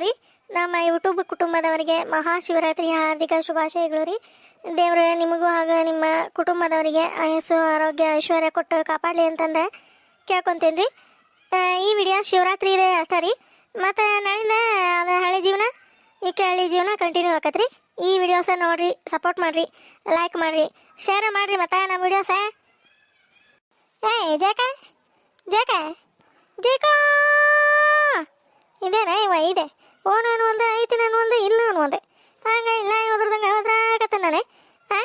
ರೀ. ನಮ್ಮ ಯೂಟ್ಯೂಬ್ ಕುಟುಂಬದವರಿಗೆ ಮಹಾಶಿವರಾತ್ರಿಯ ಹಾರ್ದಿಕ ಶುಭಾಶಯಗಳು ರೀ. ದೇವರು ನಿಮಗೂ ಹಾಗೂ ನಿಮ್ಮ ಕುಟುಂಬದವರಿಗೆ ಆಯಸ್ಸು ಆರೋಗ್ಯ ಐಶ್ವರ್ಯ ಕೊಟ್ಟು ಕಾಪಾಡಲಿ ಅಂತಂದು ಕೇಳ್ಕೊತೀನಿ ರೀ. ಈ ವಿಡಿಯೋ ಶಿವರಾತ್ರಿ ಇದೆ ಅಷ್ಟೇ ರೀ. ಮತ್ತು ನಾಳಿಂದ ಅದು ಹಳೆ ಜೀವನ ಈಕೆ ಹಳ್ಳಿ ಜೀವನ ಕಂಟಿನ್ಯೂ ಆಕತ್ರಿ. ಈ ವಿಡಿಯೋಸ ನೋಡಿರಿ, ಸಪೋರ್ಟ್ ಮಾಡಿರಿ, ಲೈಕ್ ಮಾಡಿರಿ, ಶೇರ್ ಮಾಡಿರಿ. ಮತ್ತು ನಮ್ಮ ವಿಡಿಯೋಸ ಜೇಕ ಜೇಕ ಜೇಕ ಇದೇನಾ ಇವ ಇದೆ. ಓ ನಾನು ಒಂದು ಐತಿ, ನಾನು ಒಂದು ಇಲ್ಲ ನಾನು ಒಂದೆ ಹಂಗ ಇಲ್ಲ ಹೋದ್ರದಂಗೆ ಹೋದ್ರಾಕತ್ತೆ ನಾನೇ. ಹಾಂ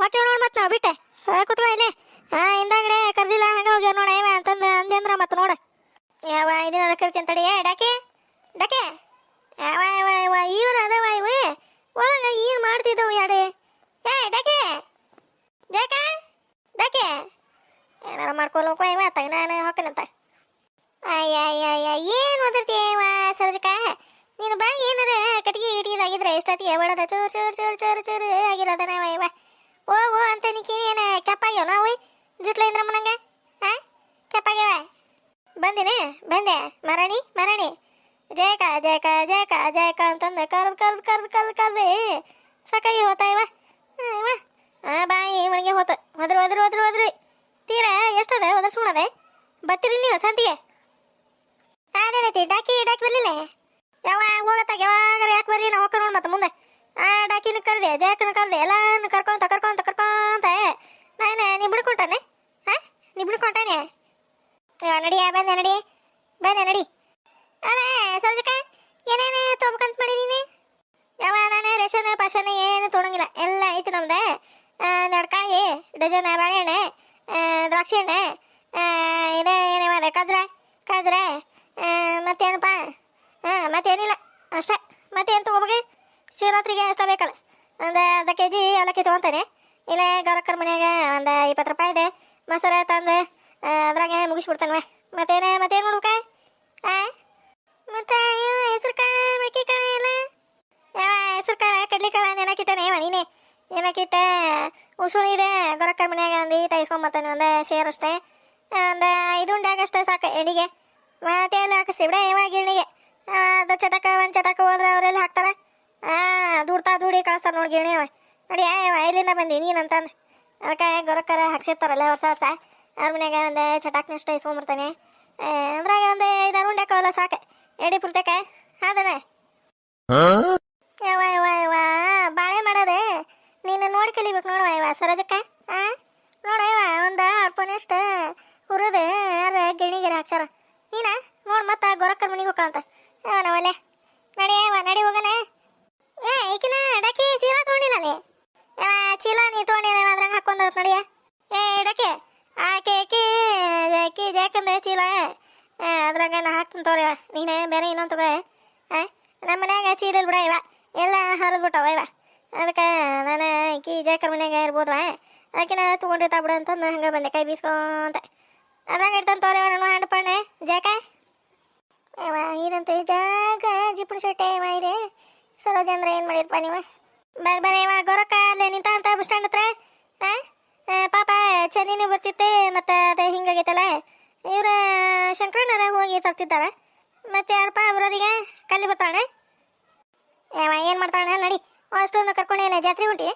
ಹೊಟ್ಟೆ ನೋಡಿ ಮತ್ತೆ ನಾವು ಬಿಟ್ಟೆ ಕೂತ್ಕೊ ಇಲ್ಲೇ. ಹಿಂದಾಗಡೆ ಕರ್ದಿಲ್ಲ ಹಂಗೆ ಹೋಗ್ಯಾರ ನೋಡ ಇವ ಅಂತಂದು ಅಂದೆ ಅಂದ್ರೆ ಮತ್ತೆ ನೋಡ ಯಾವ ಇದನ್ನ ಕರಿತೀನಿ ತಡಿ. ಡಾಕೆ ಡಾಕೆ ಯಾವ ಯಾವ ಇವ ಇವ್ರು ಅದವ ಇವು ಒಳಗೆ ಏನು ಮಾಡ್ತಿದ್ದವು ಯಾಡೆ. ಡಾಕೆ ಜಾಕ ಡಾಕೆ ಏನಾರು ಮಾಡ್ಕೊಲ್ಲಪ್ಪ ಇವ ತಗ ನಾನು ಹೊಕ್ಕನಂತ. ಅಯ್ಯ ಏನು ಓದಿರ್ತೀವ ಸರಜಕ ನೀನು ಬಾ. ಏನಾರ ಕಟ್ಟಿಗೆ ಗಿಟಿಗಿದಾಗಿದ್ರೆ ಎಷ್ಟೊತ್ತಿಗೆ ಒಳದ ಚೂರು ಚೂರು ಚೂರು ಚೂರು ಚೂರು ಆಗಿರೋದ ನಾವ ಇವ ಓ ಅಂತ ನೀ ಕಿವಿ ಏನು ಕೆಪ್ಪಾಗ್ಯಾವ ನಾವು ಜುಟ್ಲ ಇಂದ್ರಮ್ಮ ನಂಗೆ. ಹಾಂ ಕೆಪ್ಪಾಗ್ಯಾವ ಬಂದಿನಿ ಬಂದೆ ಮರಣಿ ಮರಣಿ ಜಯಕ ಜಯಕ ಜಯಕ ಜಯಕ ಅಂತಂದು ಕರ್ದು ಸಾಕಾಗಿ ಹೋತ ಇವ ಇವ ಬಾಯಿ ಮನೆಗೆ ಹೋತ ಹೋದ್ರಿ ತೀರಾ ಎಷ್ಟದ ಒದರ್ಸ್ಕೊಳದೆ ಬತ್ತಿರಿಲ್ಲ ನೀವು ಸಂತಿಗೆ. ಅದೇನೈತಿ ಡಾಕಿ ಬರ್ಲಿಲ್ಲ ಯಾವಾಗ ಹೋಗತ್ತಾಗ ಯಾವಾಗ ಯಾಕೆ ಬರ್ರಿ ನಾವು ಹೋಗ್ಕ ನೋಡಿ ಮತ್ತೆ ಮುಂದೆ ಡಾಕಿನ ಕರೆದೆ ಜಯಕನ ಕರೆದೆ ಎಲ್ಲಾನು ಕರ್ಕೊಂತ ನಾನು ನೀ ಬಿಡ್ಕೊಂಟಾನೆ. ಹಾಂ ನೀ ಬಿಡ್ಕೊಂಟಾನೆ ನಡಿ ಬಂದೆ ನಡಿ. ಅಲ್ಲ ಸರೋಜಕ ಏನೇನು ತೊಗೊಬೇಕಂತ ಮಾಡಿ ನೀನು? ಯಾವ ನಾನು ರೇಷನ್ ಪಾಷನ್ ಏನು ತೊಗೊಳಂಗಿಲ್ಲ, ಎಲ್ಲ ಐತಿ ನಮ್ದು. ನಡ್ಕಾಯಿ ಡಜನ್ ಬಾಳೆಹಣ್ಣೆ ದ್ರಾಕ್ಷಿ ಹಣ್ಣೆ ಇದೇ ಏನೇ ಮಾಡಿದೆ ಕಜ್ರ ಮತ್ತೇನಪ್ಪ ಮತ್ತೇನಿಲ್ಲ ಅಷ್ಟೇ. ಮತ್ತೇನು ತೊಗೋಬೇಕು ಶಿವರಾತ್ರಿಗೆ ಅಷ್ಟೇ ಬೇಕಲ್ಲ. ಒಂದು ಅರ್ಧ ಕೆಜಿ ಅವಲಕ್ಕಿ ತೊಗೊತಾನೆ. ಇಲ್ಲ ಗೌರಕ್ಕರ ಮನ್ಯಾಗ ಒಂದು 20 ರೂಪಾಯಿ ಇದೆ ಮೊಸರು ತಂದು ಅದ್ರಾಗೆ ಮುಗಿಸ್ಬಿಡ್ತಾನೆ. ಮತ್ತೇನು ನೋಡ್ಬೇಕ? ಮತ್ತೆ ಹೆಸರು ಕಾಳು ಮೆಕ್ಕಿ ಕಾಳು ಎಲ್ಲ ಯಾವ ಹೆಸರು ಕಾಳು ಕಡ್ಲಿ ಕಾಳು ನೆನಕಿಟ್ಟಾನೆ ನೀನೇ ನೆನಕಿಟ್ಟ ಉಸುಳು ಇದೆ ಗೌರಕ್ಕರ ಮನ್ಯಾಗ ಒಂದು ಈಟ ಇಸ್ಕೊಂಬರ್ತಾನೆ. ಒಂದು ಸೇರು ಅಷ್ಟೇ, ಒಂದು 5 ಉಂಡಾಗ ಅಷ್ಟೇ ಸಾಕು ಎಣ್ಣಿಗೆ. ಮತ್ತೆ ಎಲ್ಲ ಹಾಕಿಸ್ತೀವಿ ಬಿಡ ಇವಾಗ ಗಿರಣಿಗೆ. ಅದು ಒಂದು ಚಟಕ ಹೋದ್ರೆ ಅವರೆಲ್ಲ ಹಾಕ್ತಾರೆ. ದೂಡಿ ಕಳಿಸ್ತಾರೆ ನೋಡಿ ಗಿರಣಿ ಅವ. ನೋಡಿ ಇಲ್ಲಿಂದ ಬಂದಿ ನೀನಂತಂದು ಅದಕ್ಕೆ ಗೊರಕ್ಕರ ಹಾಕ್ಸಿರ್ತಾರಲ್ಲ ವರ್ಷ ಅವ್ರ ಮನ್ಯಾಗ ಒಂದು ಚಟಾಕ್ನಷ್ಟು ಇಸ್ಕೊಂಬರ್ತಾನೆ. ಅದ್ರಾಗ ಒಂದು 5-6 ಉಂಡೆ ಹಾಕವಲ್ಲ ಸಾಕು ಎಡಿ ಪುರ್ತಕ ಅದನ್ನ ಯವ ಬಾಳೆ ಮಾಡೋದೆ ನೀನು ನೋಡಿ ಕಲಿಬೇಕು ನೋಡುವ ಇವ ಸರೋಜಕ್ಕ. ನೋಡವ ಒಂದು ಅರ್ಪಣೆಷ್ಟು ಹುರಿದು ಯಾರು ಗಿಣಿಗಿರಿ ಹಾಕ್ಸಾರ ನೀನ ನೋಡಿ ಮತ್ತೆ ಗೊರಕ್ಕರ ಮನೆಗೆ ಹೋಗಂತ ನಾವಲ್ಲೇ ನಡಿ ಹೋಗನೆ. ಈಕಿನ ಡಾಕಿ ಚೀಲ ತೊಗೊಂಡಿಲ್ಲ ನೀ ಚೀಲ ನೀ ತೊಗೊಂಡಿಲ್ಲ ಅದ್ರಾಗ ಹಾಕೊಂಡ್ ನಡಿಯ. ಡಾಕಿ ಆಕಿ ಜಾಕಂದ ಚೀಲ ಅದ್ರಾಗ ನಾ ಹಾಕ್ತೀನಿ ತೋರಿ. ನೀನು ಬೇರೆ ಇನ್ನೊಂದು ತಗೋ. ನಮ್ಮ ಮನ್ಯಾಗ ಚೀಲ ಬಿಡ ಇವ ಎಲ್ಲ ಹರಿದ್ಬಿಟ್ಟವ ಇವ. ಅದಕ್ಕೆ ನಾನು ಆಕಿ ಜಾಕರ್ ಮನ್ಯಾಗ ಇರ್ಬೋದ್ವ ಆಕಿನ ತೊಗೊಂಡಿರ್ತಾ ಬಿಡು ಅಂತಂದು ಹಂಗೆ ಬಂದೆ ಕೈ ಬೀಸ್ಕೊಂತ. ಅದ್ರಾಗ ಇಡ್ತಾನೆ ತೋರಿ ನಾನು ಹಣ್ಣು ಪಣ್ಣೆ ಜಾಕ ಇವ ಇದಂತೆ ಜಾಗ ಜಿಪ್ಪಣ ಶೆಟ್ಟೆ ಇವ ಇದೆ. ಸರೋಜ ಅಂದ್ರೆ ಏನು ಮಾಡಿರಪ್ಪ ನೀವು? ಬರೀ ಇವ ಗೊರಕ್ಕ ಅಲ್ಲೇ ನಿಂತ ಅಂತ ಬಸ್ ಸ್ಟ್ಯಾಂಡ್ ಹತ್ರ. ಪಾಪ ಚೆನ್ನಿನೂ ಬರ್ತಿತ್ತೆ ಮತ್ತು ಅದು ಹಿಂಗಾಗೈತಲ್ಲ ಇವ್ರ ಶಂಕರಣ್ಣರ ಹೋಗಿ ತರ್ತಿದ್ದಾರ. ಮತ್ತೆ ಯಾರಪ್ಪ ಅವರವರಿಗೆ ಕಲ್ಲಿ ಬರ್ತಾಳೆ ಯಾವ ಏನು ಮಾಡ್ತಾಳೆ ನಡಿ ಅಷ್ಟೊಂದು ಕರ್ಕೊಂಡೇನೆ ಜಾತ್ರೆ ಹೊಂಟಿ.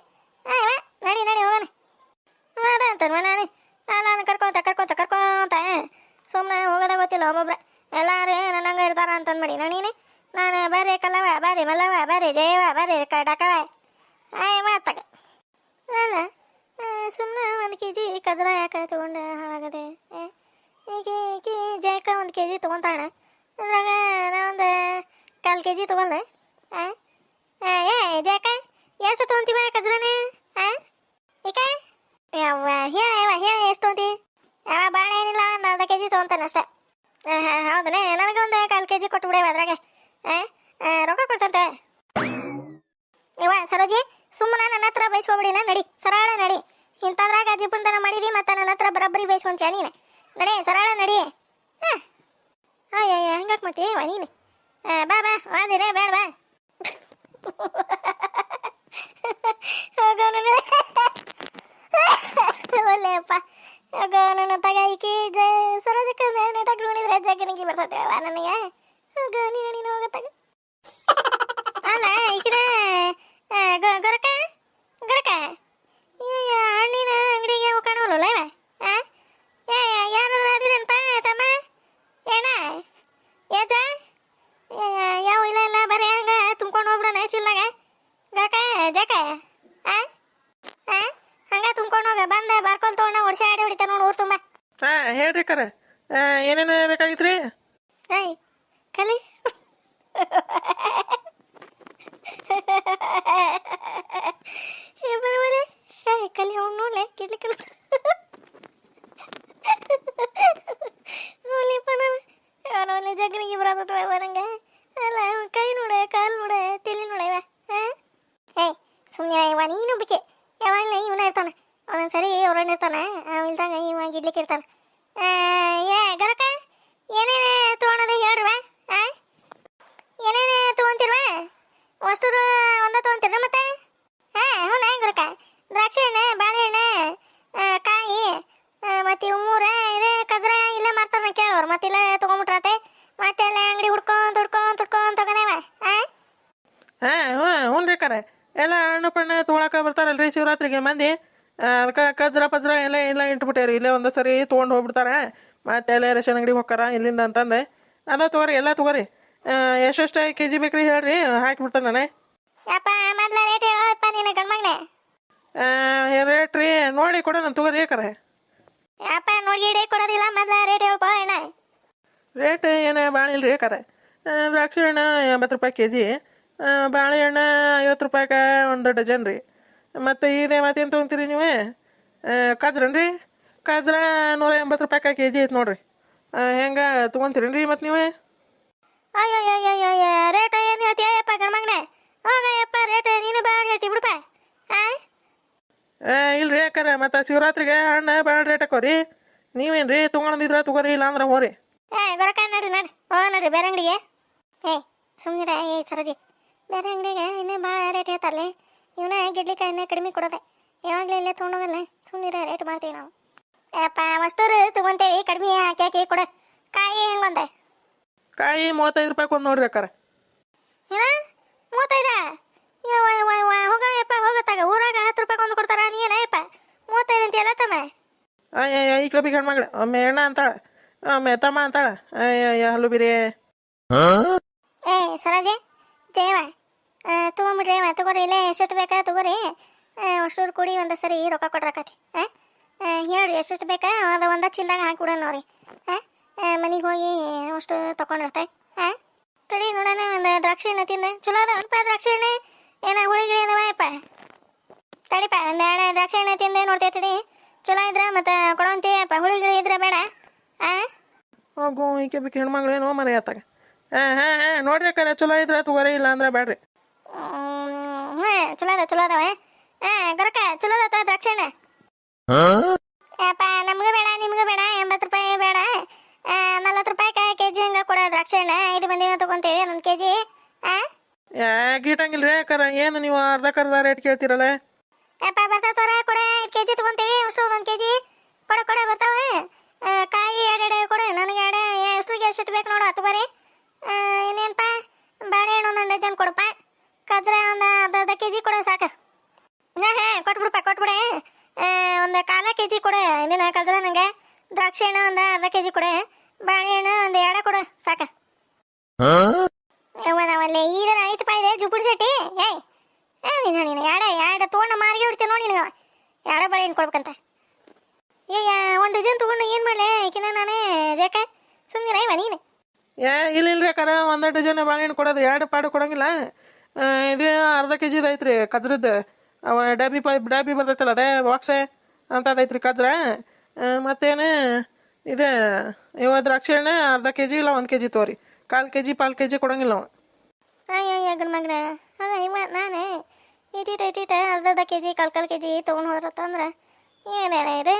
ಇವ ನಡಿ ಹೋಗೋಣ ಅದ ಅಂತಲ್ವ ನಾನು ಕರ್ಕೊಂತ ಸುಮ್ಮನೆ ಹೋಗೋದ ಗೊತ್ತಿಲ್ಲ ಒಬ್ಬೊಬ್ರೆ ಎಲ್ಲಾರು ನನ್ನಂಗೆ ಇರ್ತಾರ ಅಂತಂದು ಮಾಡಿ ನಾನು ಬರ್ರಿ ಕಲ್ಲವ ಬರ್ರಿ ಮಲ್ಲವ ಬರ್ರಿ ಜಯವ ಬರ್ರಿ ಡಕವ ಮಾತಾಗ ಅಲ್ಲ ಸುಮ್ಮನೆ 1 kg ಕಜ್ರ ಯಾಕೆ ತೊಗೊಂಡು ಹಾಳಾಗದೆ. ಈಗ ಜಯಕ 1 kg ತೊಗೊತಾಳೆ. ಅದ್ರಾಗ ನಾ ಒಂದು 1/4 kg ತೊಗೊಂಡೆ. ಜಯಕ ಎಷ್ಟು ತೊಗೊಂತೀವ ಕಜ್ರನೇ? ಈಗ ಹೇಳ ಎಷ್ಟು ತೊಗೊಂತಿ? ಭಾಳ ಏನಿಲ್ಲ ಒಂದು ಅರ್ಧ kg ತೊಗೊತಾನೆ ಅಷ್ಟೇ. ಹೌದನೇ ನನಗೊಂದು 1/4 kg ಕೊಟ್ಟು ಬಿಡೇವ ಅದ್ರಾಗೆ ರೊಕ್ಕ ಕೊಡ್ತಂತೆ. ಇವ ಸರೋಜಿ ಸುಮ್ಮನೆ ನನ್ನ ಹತ್ರ ಬೈಸ್ಕೊಬಿಡಿನ ನಡಿ ಸರಳ ನಡಿ. ಇಂಥದ್ರಾಗ ಜಿಪುಣತನ ಮಾಡಿದಿ ಮತ್ತು ನನ್ನ ಹತ್ರ ಬರಬ್ಬರಿ ಬೈಸ್ಕೊಂತೀಯ ನೀನು. ನಡಿ ಸರಳ ನಡಿ. ಹಂಗಾಕೆ ಮಾಡ್ತೀವ ನೀನು? ಬಾ ವಾದಿರೇ ಬೇಡ ಬಾ ಒಳ್ಳೆಯಪ್ಪ ನನ್ನ ತಗ ಈಕಿ ಸರೋಜಕ್ಕ ನೆಟಾಗಿ ನೋಡಿದ್ರೆ ಜಗ್ಗನಿಗೆ ಬರ್ತದೆ ನನಗೆ ನೀನು ಹೋಗತ್ತಾಗ ಗರಕ ಜಕ ಆ ಆ ಹಂಗ ತುಂಬ್ಕೊಂಡು ಹೋಗ ಬಂದ ಬಾರ್ಕೊಲ್ ತೊಗೊಂಡ ವರ್ಷ ಆಡಿ ಹೊಡಿತ ನೋಡು ಊರು ತುಂಬ. ಹಾಂ ಹೇಳ್ರಿ ಕರೆ ಏನೇನು ಬೇಕಾಗಿತ್ತು ರೀ? ಏಯ್ ಕಲಿ ಬರವಲೆ ಕಲಿ ಅವ್ನು ನೋಡ್ಲೆ ಕಿಡ್ಲಿಕ್ಕೆ ಅವನವನ್ನ ಜಗ್ನಿಗೆ ಬರೋದು ಬರಂಗ ಅಲ್ಲ ಕೈ ನೋಡ ಕಾಲು ನೋಡ ತಲೆ ನೋಡ ಇವ ಏಯ್ ಸುಮ್ಮನೆ ಇವ ನೀನು ಬಿಕೆ ಯಾವಾಗಲೇ ಇವನ ಇರ್ತಾನೆ ಒಂದೊಂದ್ಸರಿ ಅವ್ರನ್ನ ಇರ್ತಾನೆ ಇಲ್ದಾಗ ಇವ ಗಿಡ್ಲಿಕ್ಕೆ ಇರ್ತಾನೆ. ಏ ಗರಕ ಏನೇನು ತೊಗೊಳೋದು ಹೇಳ್ರಿವ ಏನೇನು ತೊಗೊಂತಿರ್ವ ಅಷ್ಟೂರು ಒಂದ ತೊಗೊಂತಿರ ಮತ್ತೆ ಹ್ಞೂ ಗರಕ ದ್ರಾಕ್ಷಿ ಹಣ್ಣು ಬಾಳೆಹಣ್ಣು ಕಾಯಿ ಮತ್ತು ಇವು ಮೂರ ಇದೆ ಕದ್ರ ಇಲ್ಲೇ ಮಾರ್ತಾರ ಕೇಳೋರು ಮತ್ತಿಲ್ಲ ತೊಗೊಂಬಿಟ್ರತೆ ಮತ್ತೆಲ್ಲ ಅಂಗಡಿ ಹುಡ್ಕೊಂಡ್ ತಗೊಂಡೇವ ಹಾಂ ಹ್ಞೂ ರೀ ಕರೆ ಎಲ್ಲ ಹಣ್ಣು ಪಣ್ಣು ತೊಗೊಳಕ್ಕೆ ಬರ್ತಾರಲ್ರಿ ಶಿವರಾತ್ರಿಗೆ ಮಂದಿ. ಅದಕ್ಕೆ ಕಜ್ರ ಪಜ್ರ ಎಲ್ಲ ಇಟ್ಬಿಟ್ಟೇರಿ ಇಲ್ಲೇ ಒಂದು ಸರಿ ತೊಗೊಂಡು ಹೋಗ್ಬಿಡ್ತಾರೆ ಮತ್ತೆ ಎಲ್ಲ ರೇಷನ್ ಅಂಗಡಿಗೆ ಹೋಗ್ತಾರ ಇಲ್ಲಿಂದ ಅಂತಂದು ಅದ ತೊಗೋರಿ ಎಲ್ಲ ತೊಗೋರಿ. ಎಷ್ಟೆಷ್ಟು ಕೆ ಜಿ ಬೇಕ್ರಿ ಹೇಳ್ರಿ ಹಾಕಿಬಿಡ್ತಾನೆ ನಾನೇ. ಯಪ್ಪ ಮೊದ್ಲ ರೇಟ್ ಹೇಳಪ್ಪ ನೀನು ಗಂಡ್ಮಗನೆ. ರೇಟ್ ರೀ ನೋಡಿ ಕೊಡೋಣ ತೊಗೋರಿ ಕರೆ. ಯಪ್ಪ ನೋಡಿ ಕೊಡೋದಿಲ್ಲ ಮೊದ್ಲ ರೇಟ್ ಹೇಳ್ಕೊ ಅಣ್ಣ. ರೇಟ್ ಏನು ಭಾಳ ಇಲ್ಲ ರೀ ಕರೆ. ದ್ರಾಕ್ಷಿ ಹಣ್ಣು 80 ರೂಪಾಯಿ ಕೆ ಜಿ, ಬಾಳೆಹಣ್ಣು 50 ರೂಪಾಯಿಗೆ ಒಂದು ಡಜನ್ ರೀ. ಮತ್ತು ಇದೆ ಮತ್ತೇನು ತೊಗೊಂತೀರಿ ನೀವು? ಕಜ್ರನ್ ರೀ ಕಜ್ರ 180 ರೂಪಾಯಿಗೆ ಕೆ ಜಿ ಐತೆ ನೋಡ್ರಿ. ಹೆಂಗೆ ತೊಗೊಂತೀರೇನು ರೀ ಮತ್ತು ನೀವು? ಅಯ್ಯೋ ರೇಟ್ ಏನು ಹೇಳ್ತೀಯಪ್ಪ ಗಂಡ್ಮಗನೆ? ಹೋಗಯ್ಯಪ್ಪ ರೇಟ್ ನೀನು ಭಾಳ ಹೇಳ್ತಿ ಬಿಡಪ್ಪ. ಇಲ್ರಿ ಯಾಕರೆ ಮತ್ತು ಶಿವರಾತ್ರಿಗೆ ಹಣ್ಣು ಭಾಳ ರೇಟ್ ಹಾಕೋರಿ. ನೀವೇನು ರೀ ತೊಗೊಂಡಿದ್ರೆ ತೊಗೋರಿ ಇಲ್ಲ ಅಂದ್ರೆ ಹೋರಿ. ಗೊರಕ ನಡ್ರಿ ನಡ್ರಿ ಬೇರೆ ಅಂಗಡಿಗೆ. ಸುಮ್ಮನಿರ ಸರೋಜಿ ಬೇರೆ ಅಂಗಡಿಗೆ ಇನ್ನೇ ಭಾಳ ರೇಟ್ ಹೇಳ್ತಾರಲ್ಲ ಇವನ ಗಿಡ್ಲಿಕ್ಕೆ ಇನ್ನೇ ಕಡಿಮೆ ಕೊಡೋದೆ ಯಾವಾಗಲೇ ಇಲ್ಲೇ ತೊಗೊಂಡೋಗಲ್ಲ ಸುಮ್ಮನಿರ ರೇಟ್ ಮಾಡ್ತೀವಿ ನಾವು. ಅಪ್ಪ ಅಷ್ಟೂರು ತೊಗೊಂತೇವಿ ಕಡಿಮೆ ಹಾಕಿ ಕೊಡ. ಕಾಯಿ ಹೆಂಗೊಂದೆ? ಕಾಯಿ 35 ರೂಪಾಯಿಗೆ ಒಂದು ನೋಡ್ರಿ ಅಕ್ಕಾರ. ಏನ 35? ಹೋಗಪ್ಪ ಹೋಗತ್ತಾಗ ಊರಾಗ 10 ರೂಪಾಯಿಗೆ ಒಂದು ಕೊಡ್ತಾರ ನೀ ಏನಪ್ಪ 35 ಅಂತ ಎಲ್ಲ ತಮ್ಮ? ಈ ಕಬಿ ಗಂಡ್ಮಗಳು ಒಮ್ಮೆ ಎಣ್ಣ ಅಂತಾಳೆ ಒಮ್ಮೆ ತಮ್ಮ ಅಂತಾಳೆ. ಹಲ್ಲು ಬಿರಿ ಸರೋಜಿ ಜಯವ ತೊಗೊಂಬಿಡ್ರಿ ತಗೋರಿ ಇಲ್ಲೇ ಎಷ್ಟೆಷ್ಟು ಬೇಕಾ ತಗೋರಿ. ಅಷ್ಟೂರು ಕೂಡಿ ಒಂದು ಸರಿ ರೊಕ್ಕ ಕೊಟ್ರಾಕತಿ. ಹೇಳ್ರಿ ಎಷ್ಟೆಷ್ಟು ಬೇಕಾ ಅದು ಒಂದ ಚೀಲದಾಗ ಹಾಕಿಬಿಡೋಣ ನೋಡ್ರಿ. ಮನೆಗೆ ಹೋಗಿ ಅಷ್ಟು ತೊಗೊಂಡಿರ್ತೆ. ತಡಿ ನೋಡೋಣ ಒಂದು ದ್ರಾಕ್ಷಿ ಹಣ್ಣು ತಿಂದೆ ಚಲೋ ಅದ ಅನ್ಪ ದ್ರಾಕ್ಷಿ ಹಣ್ಣು ಏನ ಹುಳಿಗಿಳಿ ಅದಾವಪ್ಪ. ತಡಿಪ ಒಂದು 2 ದ್ರಾಕ್ಷಿ ಹಣ್ಣು ತಿಂದೆ ನೋಡ್ತೇವೆ ತಡಿ ಚಲೋ ಇದ್ರೆ ಮತ್ತು ಕೊಡೋಂತೀಯಪ್ಪ ಹುಳಿಗಿಳಿ ಇದ್ರೆ ಬೇಡ. ಹೋಗು ಈಕೆ ಬೇಕು ಹೆಣ್ಮಗಳು ಏನೋ ಮರಿ ಆತಾಗ. ನೋಡ್ರಿ ಅಕ್ಕಾರ ಚಲೋ ಇದ್ರೆ ತಗೋರಿ ಇಲ್ಲ ಅಂದ್ರೆ ಬೇಡ್ರಿ. ಚಲೋ ಅದಾವ ಗೊರಕ ಚಲೋ ಅದ ದ್ರಾಕ್ಷಿ ಹಣ್ಣು. ಯಪ್ಪ ನಮಗೂ ಬೇಡ ನಿಮಗೂ ಬೇಡ 80 ರೂಪಾಯಿ ಬೇಡ 40 ರೂಪಾಯಿಗೆ ಕೆ ಜಿ ಹಂಗೆ ಕೊಡ ದ್ರಾಕ್ಷಿ ಹಣ್ಣು 5 ಮಂದಿನ ತೊಗೊಂತೇವಿ 1 ಕೆ ಜಿ. ಗೀಟಂಗಿಲ್ಲ ರೀ ಅಕ್ಕಾರ ಏನು ನೀವು ಅರ್ಧ ರೇಟ್ ಕೇಳ್ತೀರಲ್ಲ. ಯಪ್ಪ ಬರ್ತಾವ ಕೊಡ 5 ಕೆ ಜಿ ತೊಗೊಂತೇವಿ ಅಷ್ಟು 1 ಕೆ ಜಿ ಕೊಡ ಬರ್ತಾವ. ಕಾಯಿ 2 ಕೊಡು ನನಗೆ 2 ಎಷ್ಟ್ರಿಗೆ ಎಷ್ಟು ಬೇಕು ನೋಡು ತಗೋರಿ. ಇನ್ನೇನಪ್ಪ ಬಾಳೆಹಣ್ಣು 1 ಡಜನ್ ಕೊಡಪ್ಪ. ಕಜ್ರ ಒಂದು ಅರ್ಧ ಕೆ ಜಿ ಕೊಡು ಸಾಕು. ಕೊಟ್ಬಿಡೆ ಒಂದು 1/4 ಕೆ ಜಿ ಕೊಡು ಇದನ್ನ ಕಜ್ರ ನನಗೆ. ದ್ರಾಕ್ಷಿ ಹಣ್ಣು ಒಂದು ಅರ್ಧ ಕೆ ಜಿ ಕೊಡು. ಬಾಳೆಹಣ್ಣು ಒಂದು 2 ಕೊಡು ಸಾಕು. ನಾವಲ್ಲಿ ಈಗ 5 ರೂಪಾಯಿ ಇದೆ ಜುಪುಡಿ ಶೆಟ್ಟಿ. ನೀನು 2 ತೊಗೊಂಡು ಮಾರಿಗೆ ಹೊಡ್ತೀವಿ ನೋಡಿ ನಿನಗೆ 2 ಬಾಳೆಹಣ್ಣು ಕೊಡ್ಬೇಕಂತ. 1 ಡಜನ್ ತೊಗೊಂಡು ಏನು ಮಾಡಲಿ ಈಕಿನ ನಾನೇ ಜೇಕ ಸುಮ್ಮನೆ ಇವ ನೀನು. ಇಲ್ಲಿಲ್ರಿ ಅಕ್ಕಾರ 1 ಡಜನ್ ಬಾಳೆಹಣ್ಣು ಕೊಡೋದು 2 ಪಾಡು ಕೊಡೋಂಗಿಲ್ಲ. ಇದು ಅರ್ಧ ಕೆ ಜಿದು ಐತ್ರಿ ಕಜ್ರದ್ದು. ಅವ ಡಬ್ಬಿ ಬರ್ತೈತಲ್ಲ ಅದೇ ಬಾಕ್ಸೆ ಅಂತದೈತ್ರಿ ಕಜ್ರ. ಮತ್ತೇನು ಇದು ದ್ರಾಕ್ಷಿ ಹಣ್ಣು ಅರ್ಧ ಕೆ ಜಿ ಇಲ್ಲ 1 ಕೆ ಜಿ ತೋರಿ. 1/4 ಕೆ ಜಿ ಕೊಡೋಂಗಿಲ್ಲ ಅವ. ಗಂಡ್ಮಗನ ಇವ ನಾನು ಇಟೀಟ ಅರ್ಧ ಕೆ ಜಿ 1/4 ಕೆ ಜಿ ತೊಗೊಂಡು ಹೋದ್ರತ್ತಂದ್ರೆ ಏನೇನ ಇದೆ.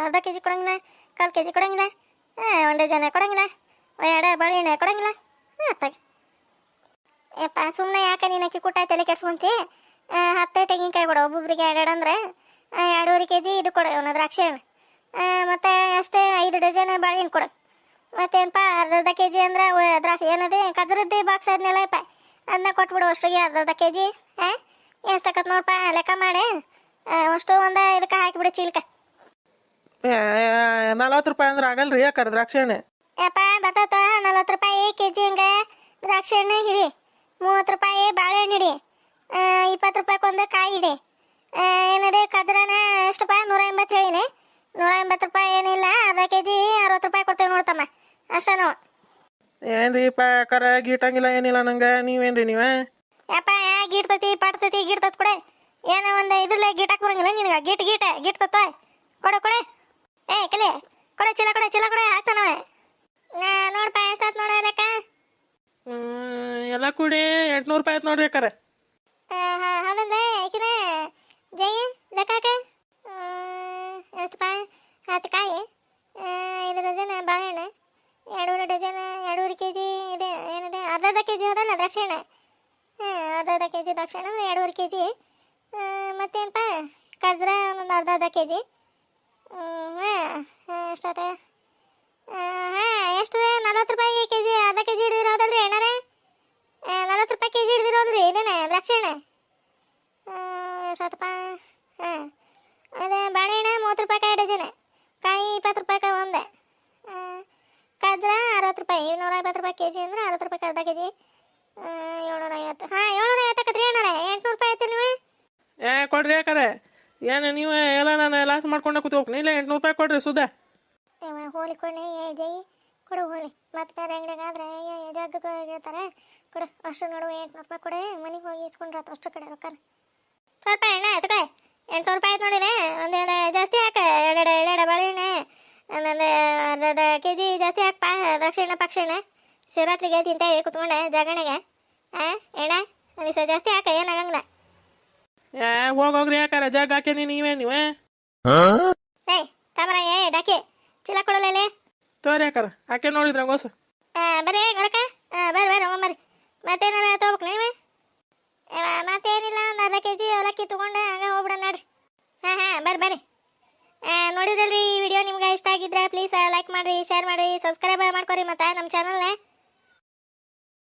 ಅರ್ಧ ಕೆ ಜಿ ಕೊಡೋಂಗಿಲ್ಲ 1/4 ಕೆ ಜಿ ಕೊಡೋಂಗಿಲ್ಲ 1 ಡಜನ್ ಕೊಡೋಂಗಿಲ್ಲ 2 ಬಾಳೆಹಣ್ಣು ಕೊಡೋಂಗಿಲ್ಲ. ಆತಾಗ ಯಪ್ಪ ಸುಮ್ಮನೆ ಯಾಕೆ ನೀನು ಅಕ್ಕಿ ಕುಟ್ಟ ತಲೆ ಕೆಡ್ಸ್ಕೊಂತಿ. 10 ತೆಂಗಿನಕಾಯಿ ಕೊಡು ಒಬ್ಬೊಬ್ರಿಗೆ 2 ಅಂದ್ರೆ 2.5 ಕೆ ಜಿ ಇದು ಕೊಡು ಅವನ ದ್ರಾಕ್ಷಿ ಹಣ್ಣು. ಮತ್ತು ಅಷ್ಟೇ 5 ಡಜನ್ ಬಾಳೆಹಣ್ಣು ಕೊಡು. ಮತ್ತೇನಪ್ಪ ಅರ್ಧ ಕೆ ಜಿ ಅಂದ್ರೆ ಏನದು ಕದ್ರದ್ದು ಬಾಕ್ಸ್ ಆದ್ಮೇಲೆಪ್ಪ ಅದನ್ನ ಕೊಟ್ಬಿಡು ಅಷ್ಟಿಗೆ ಅರ್ಧ ಕೆ ಜಿ. ಎಷ್ಟಾಕತ್ ನೋಡಪ್ಪ ಲೆಕ್ಕ ಮಾಡಿ ಅಷ್ಟು ಒಂದು ಇದಕ್ಕೆ ಹಾಕಿಬಿಡು ಚೀಲಕ್ಕೆ. 40 ರೂಪಾಯಿ ಅಂದ್ರೆ ಆಗಲ್ರಿ ಯಾಕಾರ ದ್ರಾಕ್ಷಿ ಹಣ್ಣು? ಯಪ್ಪ ಬರ್ತೈತ 40 ರೂಪಾಯಿ ಕೆ ಜಿ ಹಂಗೆ ದ್ರಾಕ್ಷಿ ಹಣ್ಣು ಹಿಡಿ. 30 ರೂಪಾಯಿ ಬಾಳೆಹಣ್ಣು ಹಿಡಿ. 20 ರೂಪಾಯಿಗೆ ಒಂದು ಕಾಯಿ ಇಡಿ. ಏನಿದೆ ಕದ್ರನ ಎಷ್ಟಪ್ಪ 180 ಹೇಳಿನಿ. 180 ರೂಪಾಯಿ ಏನಿಲ್ಲ, ಅರ್ಧ ಕೆಜಿ 60 ರೂಪಾಯಿ ಕೊಡ್ತೇವೆ ನೋಡ್ತಮ್ಮ, ಅಷ್ಟ ನೋಡು. ಏನ್ರಿಪ್ಪ ಕರ ಗೀಟಂಗಿಲ್ಲ ಏನಿಲ್ಲ ನಂಗೆ, ನೀವೇನ್ರಿ ನೀವೇ? ಯಪ್ಪ ಗೀಟ್ತತಿ ಪಾಡ್ತತಿ ಗೀಟ್ತತ್ ಕೊಡೆ. ಏನೋ ಒಂದು ಇದ್ರಲ್ಲೇ ಗೀಟಾಕ್ ಬರಂಗಿಲ್ಲ ನಿನಗೆ. ಗೀಟ್ತತ್ತ ಕೊಡೆ ಕೊಡೆ. ಕಲಿ ಕೊಡೆ, ಚೀಲ ಕೊಡೆ ಹಾಕ್ತಾನವ. ನೋಡಪ್ಪ ಎಷ್ಟಾತ್ ನೋಡ ಲೆಕ್ಕ. ಎಲ್ಲ ಕೂಡಿ 800 ರೂಪಾಯಿ ಆಯ್ತು ನೋಡ್ರಿ ಅಕ್ಕಾರ. ಹೌದಂದ್ರೆ ಈಕಿನ ಜೈ ಲೆಕ್ಕಾಕ ಎಷ್ಟಪ್ಪ? 10 ಕಾಯಿ, 5 ಡಜನ್ ಬಾಳೆಹಣ್ಣು, 2 ಡಜನ್ 2.5 ಕೆಜಿ ಇದೆ. ಏನಿದೆ ಅರ್ಧ ಕೆಜಿ ಅದಲ್ಲ ದ್ರಾಕ್ಷಿ ಹಣ್ಣು. ಅರ್ಧ ಕೆಜಿ ದ್ರಾಕ್ಷಿ ಹಣ್ಣು 2.5 ಕೆಜಿ. ಮತ್ತೇನಪ್ಪ ಖಜ್ರ ಒಂದು ಅರ್ಧ ಕೆಜಿ. ಎಷ್ಟಾತ? ಎಷ್ಟು? 40 ರೂಪಾಯಿ ಕೆಜಿ. ಅರ್ಧ ಕೆಜಿ ಹಿಡಿದಿರೋದಲ್ರಿ ಅಣ್ಣರೇ? 40 ರೂಪಾಯಿ ಕೆಜಿ ಹಿಡಿದಿರೋದ್ರಿ ಇದೇನೆ ದ್ರಾಕ್ಷಿ ಹಣ್ಣು. ಎಷ್ಟಪ್ಪ? ಅದೇ ಬಾಳೆಹಣ್ಣು 30 ರೂಪಾಯಿ ಡಜನ್, ಕಾಯಿ 20 ರೂಪಾಯಿ ಒಂದೇ, ಖಜ್ರ 60 ರೂಪಾಯಿ. 150 ರೂಪಾಯಿ ಕೆಜಿ ಅಂದ್ರೆ 60 ರೂಪಾಯಿ ಅರ್ಧ ಕೆಜಿ. 750. 750 ಆಕತ್ರಿ ಅಣ್ಣರೇ. 800 ರೂಪಾಯಿ ಆಯ್ತು ನೀವು. ಕೊಡ್ರಿ ಯಾಕರೆ ಏನು ನೀವು ಎಲ್ಲ ನಾನು ಲಾಸ್ ಮಾಡ್ಕೊಂಡೆ ಕೂತ್ಕೋಕ್ನಿ. ಇಲ್ಲ 800 ರೂಪಾಯಿ ಕೊಡ್ರಿ ಸುದ್ದ. ಹೋಲಿ ಕೊಡಿ ಜೈ ಕೊಡು ಹೋಲಿ. ಮತ್ತೆ ಬೇರೆ ಅಂಗಡಿಗಾದ್ರೆ ಜಗ್ಗಕ್ಕೆ ಹೇಳ್ತಾರೆ. ಕೊಡು ಅಷ್ಟು ನೋಡುವ 800 ರೂಪಾಯಿ ಕೊಡೆ. ಮನೆಗೆ ಹೋಗಿ ಇಸ್ಕೊಂಡ್ರೆ ಆತು ಅಷ್ಟು ಕಡೆ ರೊಕ್ಕ. ಸ್ವಲ್ಪ ಎಣ್ಣೆ ಆಯ್ತು ಕಾಯ್ 800 ರೂಪಾಯಿ ಆಯ್ತು ನೋಡಿದೆ. ಒಂದೆರಡು ಜಾಸ್ತಿ ಹಾಕ. ಎರಡು ಬಾಳೆಹಣ್ಣೆ ಒಂದೊಂದು ಅರ್ಧ ಕೆಜಿ ಜಾಸ್ತಿ ಹಾಕಪ್ಪ. ದ್ರಾಕ್ಷಿ ಹಣ್ಣು ಪಕ್ಷಿ ಹಣ್ಣು ಶಿವರಾತ್ರಿಗೆ ತಿಂತೇವೆ ಕುತ್ಕೊಂಡೆ ಜಾಗರಣೆಗೆ. ಎಣ್ಣೆ ಒಂದು ದಿವಸ ಜಾಸ್ತಿ ಹಾಕ, ಏನಾಗಂಗಿಲ್ಲ. ಹೋಗ್ರಿ ಯಾಕಾರ ಜಾಗ ಹಾಕೇನಿ ನೀವೇ ನೀವೇ. ಕಾಮರ ಡಾಕಿ ಚೀಲ ಕೊಡಲ್ಲ ತೋರಿ ಯಾಕಾರ ಹಾಕೆ ನೋಡಿದ್ರ ಗೋಸು. ಬರ್ರಿ ಹೊರಕ ಬರ್ರಿ ಹೋಗಂಬರ್ರಿ. ಮತ್ತೇನಾರ ತೊಗೋಬೇಕು ನೀವೇ? ಮತ್ತೇನಿಲ್ಲ, ಒಂದು ಅರ್ಧ ಕೆಜಿ ಅವಲಕ್ಕಿ ತೊಗೊಂಡು ಹಂಗೆ ಹೋಗ್ಬಿಡ ನೋಡ್ರಿ. ಬರ್ರಿ. ನೋಡಿದ್ರಲ್ರಿ ಈ ವಿಡಿಯೋ ನಿಮ್ಗೆ ಇಷ್ಟ ಆಗಿದ್ರೆ ಪ್ಲೀಸ್ ಲೈಕ್ ಮಾಡಿರಿ, ಶೇರ್ ಮಾಡಿರಿ, ಸಬ್ಸ್ಕ್ರೈಬ್ ಮಾಡ್ಕೊರಿ. ಮತ್ತು ನಮ್ಮ ಚಾನಲ್ನ